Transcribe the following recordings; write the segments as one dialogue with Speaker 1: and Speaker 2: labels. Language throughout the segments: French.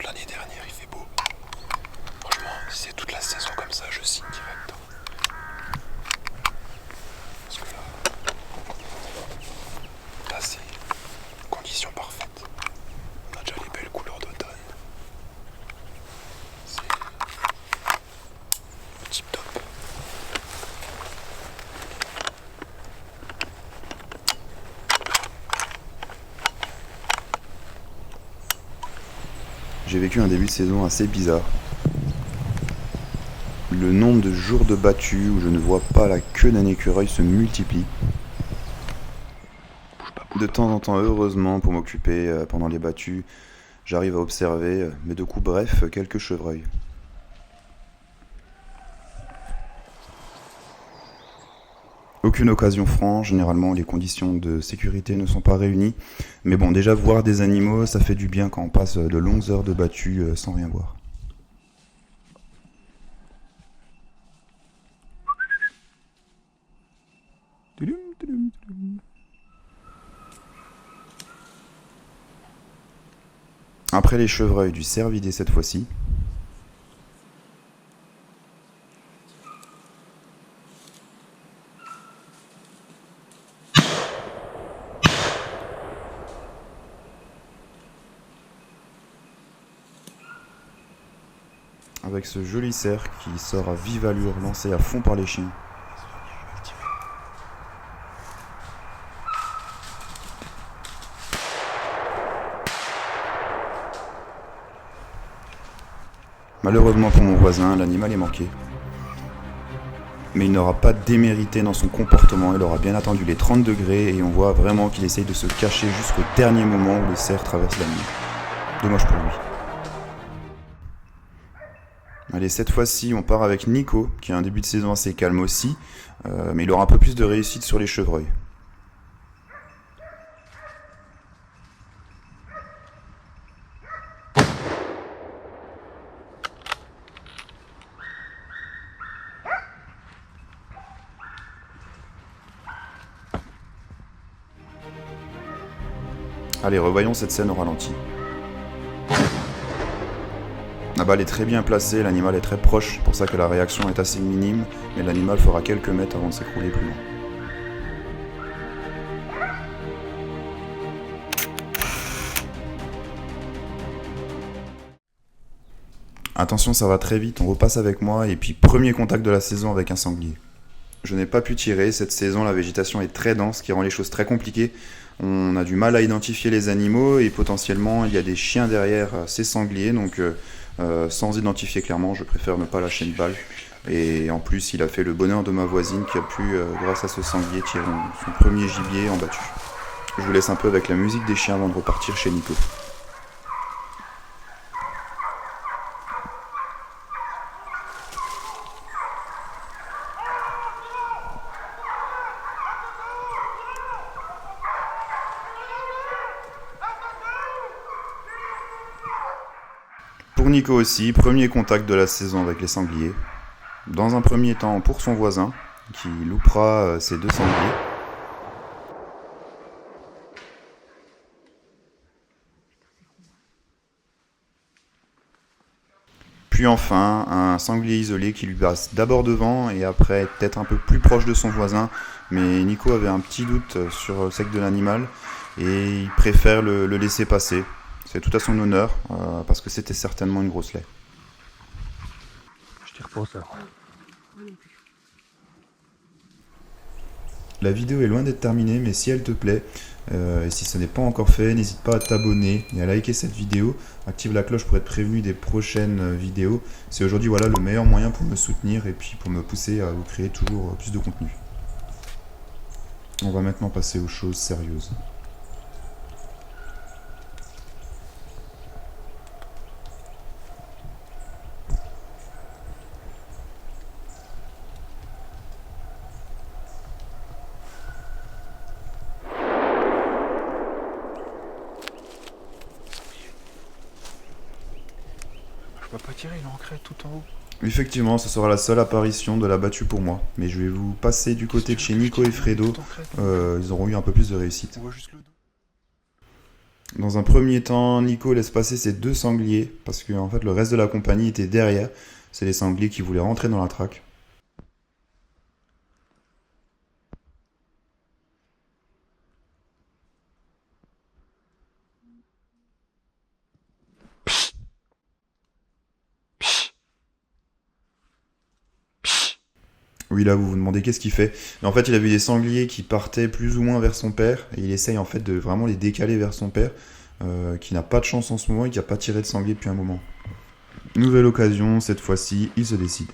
Speaker 1: l'année dernière, il fait beau. Franchement, si c'est toute la saison comme ça, je signe direct. Parce que là c'est conditions parfaites. On a déjà les belles couleurs d'automne. C'est tip top.
Speaker 2: J'ai vécu un début de saison assez bizarre. Le nombre de jours de battues où je ne vois pas la queue d'un écureuil se multiplie. De temps en temps, heureusement, pour m'occuper pendant les battues, j'arrive à observer, mais de coups brefs, quelques chevreuils. Aucune occasion franche, généralement les conditions de sécurité ne sont pas réunies. Mais bon, déjà voir des animaux, ça fait du bien quand on passe de longues heures de battues sans rien voir. Après les chevreuils du cervidé cette fois-ci, avec ce joli cerf qui sort à vive allure lancé à fond par les chiens. Malheureusement pour mon voisin, l'animal est manqué. Mais il n'aura pas démérité dans son comportement, il aura bien attendu les 30 degrés et on voit vraiment qu'il essaye de se cacher jusqu'au dernier moment où le cerf traverse la nuit. Dommage pour lui. Allez, cette fois-ci, on part avec Nico, qui a un début de saison assez calme aussi, mais il aura un peu plus de réussite sur les chevreuils. Allez, revoyons cette scène au ralenti. La balle est très bien placée, l'animal est très proche, pour ça que la réaction est assez minime, mais l'animal fera quelques mètres avant de s'écrouler plus loin. Attention, ça va très vite, on repasse avec moi, et puis premier contact de la saison avec un sanglier. Je n'ai pas pu tirer, cette saison la végétation est très dense, ce qui rend les choses très compliquées. On a du mal à identifier les animaux, et potentiellement il y a des chiens derrière ces sangliers, donc sans identifier clairement, je préfère ne pas lâcher une balle. Et en plus, il a fait le bonheur de ma voisine qui a pu, grâce à ce sanglier, tirer son premier gibier en battu. Je vous laisse un peu avec la musique des chiens avant de repartir chez Nico. Pour Nico aussi, premier contact de la saison avec les sangliers. Dans un premier temps pour son voisin, qui loupera ses deux sangliers. Puis enfin, un sanglier isolé qui lui passe d'abord devant et après peut-être un peu plus proche de son voisin. Mais Nico avait un petit doute sur le sexe de l'animal et il préfère le laisser passer. C'est tout à son honneur, parce que c'était certainement une grosse laie.
Speaker 1: Je tire pour ça.
Speaker 2: La vidéo est loin d'être terminée, mais si elle te plaît, et si ce n'est pas encore fait, n'hésite pas à t'abonner et à liker cette vidéo. Active la cloche pour être prévenu des prochaines vidéos. C'est aujourd'hui voilà, le meilleur moyen pour me soutenir et puis pour me pousser à vous créer toujours plus de contenu. On va maintenant passer aux choses sérieuses.
Speaker 1: Je peux pas tirer, il est ancré tout en haut.
Speaker 2: Effectivement, ce sera la seule apparition de la battue pour moi. Mais je vais vous passer du côté de chez Nico et Fredo. Ils auront eu un peu plus de réussite.
Speaker 1: On voit juste le dos.
Speaker 2: Dans un premier temps, Nico laisse passer ses 2 sangliers parce que en fait, le reste de la compagnie était derrière. C'est les sangliers qui voulaient rentrer dans la traque. Oui, là, vous vous demandez qu'est-ce qu'il fait. Mais en fait, il a vu des sangliers qui partaient plus ou moins vers son père, et il essaye en fait de vraiment les décaler vers son père, qui n'a pas de chance en ce moment et qui n'a pas tiré de sanglier depuis un moment. Nouvelle occasion, cette fois-ci, il se décide.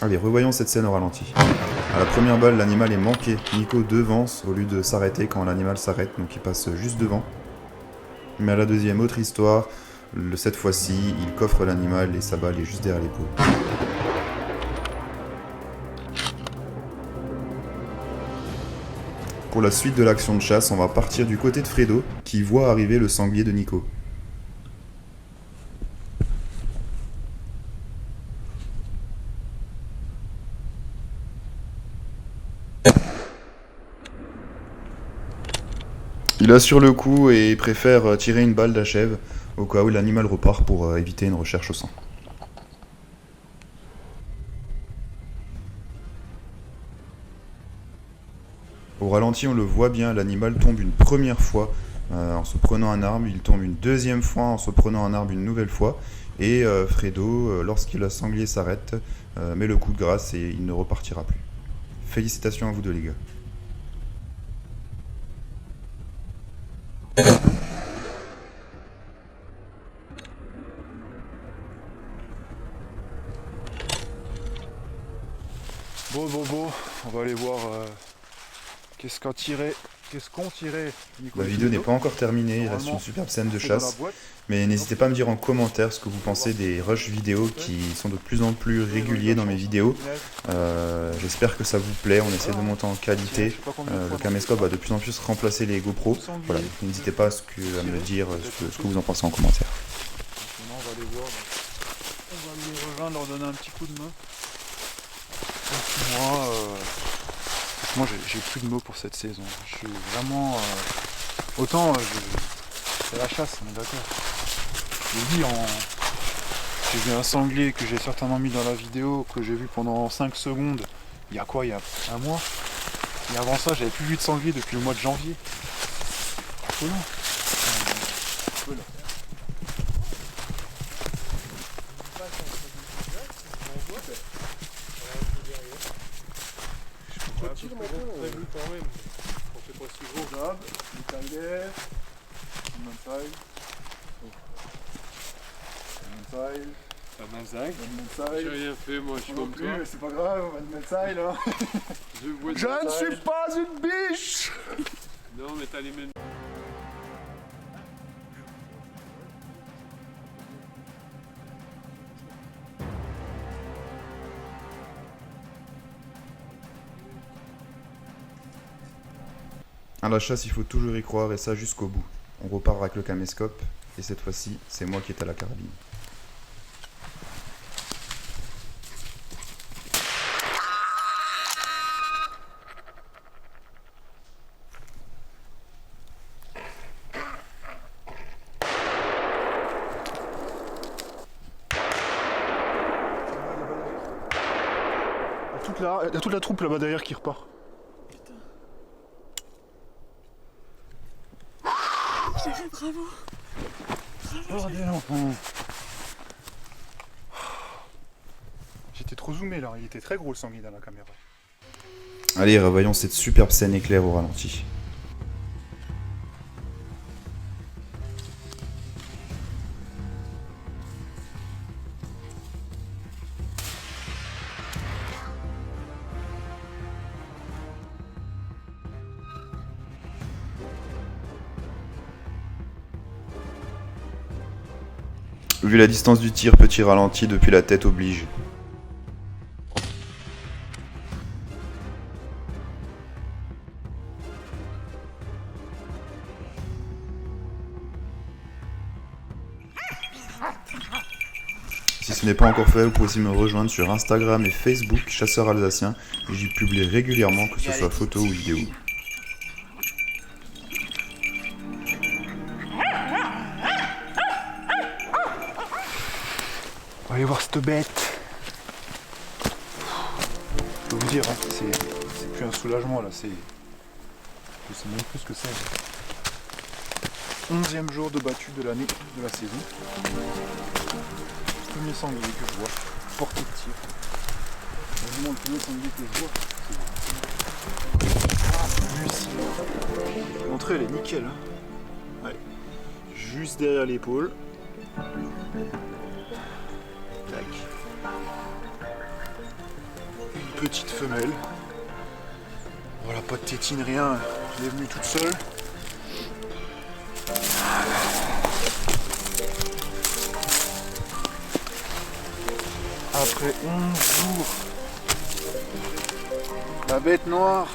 Speaker 2: Allez, revoyons cette scène au ralenti. À la première balle, l'animal est manqué. Nico devance au lieu de s'arrêter quand l'animal s'arrête, donc il passe juste devant. Mais à la deuxième, autre histoire. Cette fois-ci, il coffre l'animal et sa balle est juste derrière l'épaule. Pour la suite de l'action de chasse, on va partir du côté de Fredo, qui voit arriver le sanglier de Nico. Il assure le coup et préfère tirer une balle d'achève au cas où l'animal repart pour éviter une recherche au sang. Au ralenti, on le voit bien, l'animal tombe une première fois en se prenant un arbre, il tombe une deuxième fois en se prenant un arbre une nouvelle fois, et Fredo, lorsqu'il le sanglier s'arrête, met le coup de grâce et il ne repartira plus. Félicitations à vous deux les gars.
Speaker 1: Bon, on va aller voir qu'est-ce qu'on tirait Nico.
Speaker 2: La vidéo n'est pas encore terminée, il reste une superbe scène de chasse. Mais n'hésitez pas à me dire en commentaire ce que vous pensez des rushs vidéo qui sont de plus en plus réguliers dans mes vidéos. J'espère que ça vous plaît, on essaie de monter en qualité. Le caméscope va de plus en plus remplacer les GoPro. Voilà, n'hésitez pas à me dire ce que vous en pensez en commentaire.
Speaker 1: On va aller voir, on va les rejoindre, leur donner un petit coup de main. Moi j'ai plus de mots pour cette saison. Je suis vraiment. Autant c'est la chasse, on est d'accord. Je dis j'ai vu un sanglier que j'ai certainement mis dans la vidéo, que j'ai vu pendant 5 secondes. Il y a quoi? Il y a un mois. Et avant ça, j'avais plus vu de sanglier depuis le mois de janvier. Affolant.
Speaker 3: Prévu quand même. On fait pas si gros.
Speaker 1: Job, Italia, Manside,
Speaker 3: J'ai rien fait, moi, je suis comme toi.
Speaker 1: c'est pas grave, on va te mettre ça là.
Speaker 3: Je
Speaker 1: ne suis pas une biche.
Speaker 3: Non, mais t'as les mêmes.
Speaker 2: À la chasse, il faut toujours y croire et ça jusqu'au bout. On repart avec le caméscope et cette fois-ci, c'est moi qui est à la carabine.
Speaker 1: Il y a toute la troupe là-bas derrière qui repart.
Speaker 4: Bravo.
Speaker 1: Bordel, enfant. J'étais trop zoomé là, il était très gros le sanglier dans la caméra.
Speaker 2: Allez, revoyons cette superbe scène éclair au ralenti. Vu la distance du tir, petit ralenti depuis la tête oblige. Si ce n'est pas encore fait, vous pouvez aussi me rejoindre sur Instagram et Facebook, Chasseur Alsacien, et j'y publie régulièrement, que ce soit photos ou vidéos.
Speaker 1: On va aller voir cette bête. Je peux vous dire, hein, c'est plus un soulagement là, c'est... Je sais même plus ce que c'est. 11e jour de battu de l'année, de la saison. Premier sanglier que je vois, portée de tir. Vraiment le premier sanglier que je vois. Lucide. L'entrée elle est nickel. Hein. Ouais. Juste derrière l'épaule. Tac. Une petite femelle. Voilà, pas de tétine, rien. Elle est venue toute seule. Après 11 jours, la bête noire.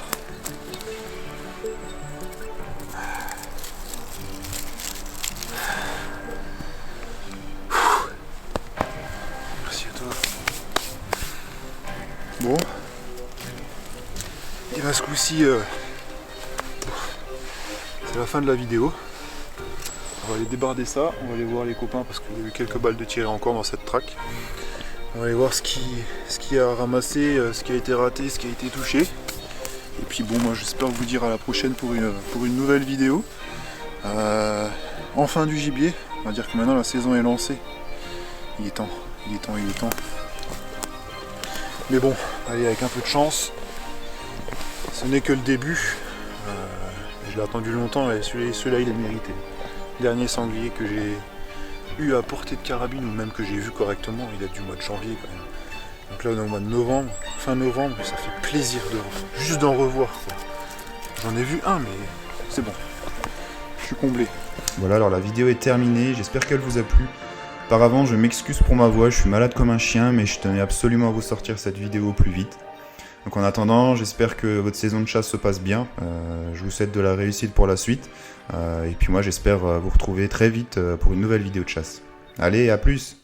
Speaker 1: Merci à toi. Bon, et ben ce coup-ci, c'est la fin de la vidéo. On va aller débarder ça, on va aller voir les copains parce qu'il y a eu quelques balles de tir encore dans cette traque. On va aller voir ce qui a ramassé, ce qui a été raté, ce qui a été touché. Et puis bon, moi j'espère vous dire à la prochaine pour une nouvelle vidéo. Enfin du gibier, on va dire que maintenant la saison est lancée. Il est temps. Mais bon, allez, avec un peu de chance, ce n'est que le début. Je l'ai attendu longtemps et celui-là il est mérité. Dernier sanglier que j'ai eu à portée de carabine, ou même que j'ai vu correctement, il date du mois de janvier quand même. Donc là on est au mois de novembre, fin novembre, ça fait plaisir juste d'en revoir, quoi. J'en ai vu un, mais c'est bon. Je suis comblé.
Speaker 2: Voilà, alors la vidéo est terminée, j'espère qu'elle vous a plu. Par avant, je m'excuse pour ma voix, je suis malade comme un chien, mais je tenais absolument à vous sortir cette vidéo au plus vite. Donc en attendant, j'espère que votre saison de chasse se passe bien. Je vous souhaite de la réussite pour la suite. Et puis moi, j'espère vous retrouver très vite pour une nouvelle vidéo de chasse. Allez, à plus!